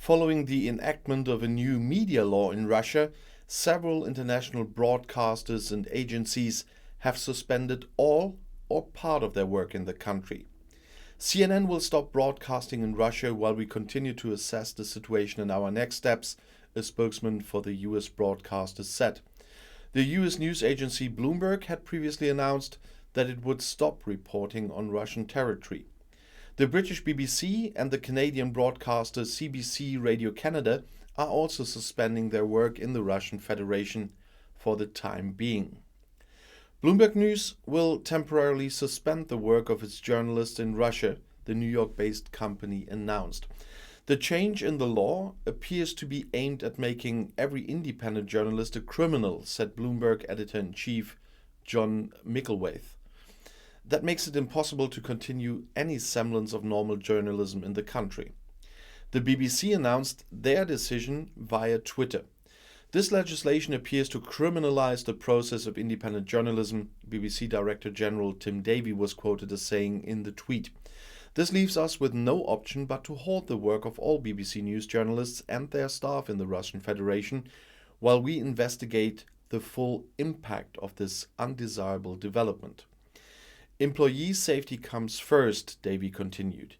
Following the enactment of a new media law in Russia, several international broadcasters and agencies have suspended all or part of their work in the country. CNN will stop broadcasting in Russia while we continue to assess the situation and our next steps, a spokesman for the US broadcaster said. The US news agency Bloomberg had previously announced that it would stop reporting on Russian territory. The British BBC and the Canadian broadcaster CBC Radio Canada are also suspending their work in the Russian Federation for the time being. Bloomberg News will temporarily suspend the work of its journalists in Russia, the New York-based company announced. The change in the law appears to be aimed at making every independent journalist a criminal, said Bloomberg editor-in-chief John Micklethwait. That makes it impossible to continue any semblance of normal journalism in the country. The BBC announced their decision via Twitter. This legislation appears to criminalize the process of independent journalism, BBC Director General Tim Davie was quoted as saying in the tweet. This leaves us with no option but to halt the work of all BBC News journalists and their staff in the Russian Federation while we investigate the full impact of this undesirable development. Employee safety comes first, Davie continued.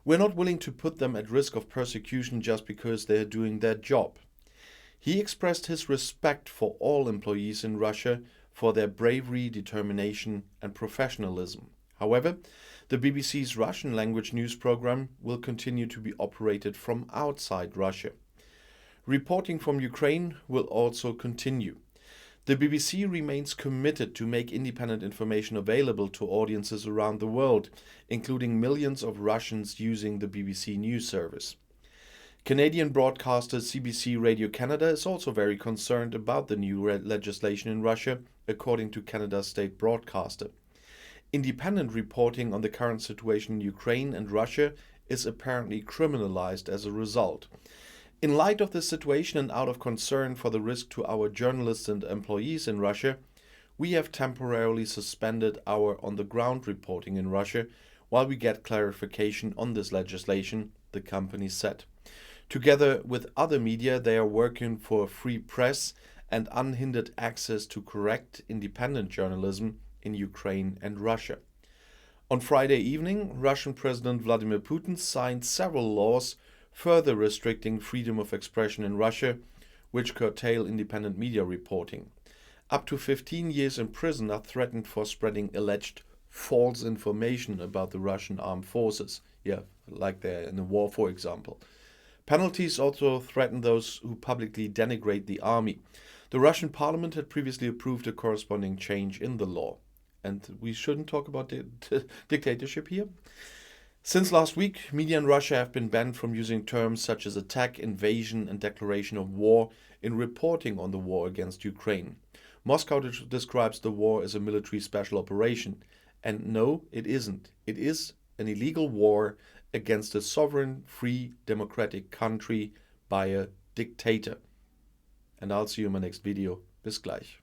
We're not willing to put them at risk of persecution just because they're doing their job. He expressed his respect for all employees in Russia for their bravery, determination and professionalism. However, the BBC's Russian language news program will continue to be operated from outside Russia. Reporting from Ukraine will also continue. The BBC remains committed to make independent information available to audiences around the world, including millions of Russians using the BBC News service. Canadian broadcaster CBC Radio Canada is also very concerned about the new legislation in Russia, according to Canada's state broadcaster. Independent reporting on the current situation in Ukraine and Russia is apparently criminalized as a result. In light of this situation and out of concern for the risk to our journalists and employees in Russia, we have temporarily suspended our on-the-ground reporting in Russia while we get clarification on this legislation, the company said. Together with other media, they are working for a free press and unhindered access to correct, independent journalism in Ukraine and Russia. On Friday evening, Russian President Vladimir Putin signed several laws further restricting freedom of expression in Russia, which curtail independent media reporting. Up to 15 years in prison are threatened for spreading alleged false information about the Russian armed forces, like they're in a war, for example. Penalties also threaten those who publicly denigrate the army. The Russian parliament had previously approved a corresponding change in the law. And we shouldn't talk about dictatorship here. Since last week, media in Russia have been banned from using terms such as attack, invasion and declaration of war in reporting on the war against Ukraine. Moscow describes the war as a military special operation. And no, it isn't. It is an illegal war against a sovereign, free, democratic country by a dictator. And I'll see you in my next video. Bis gleich.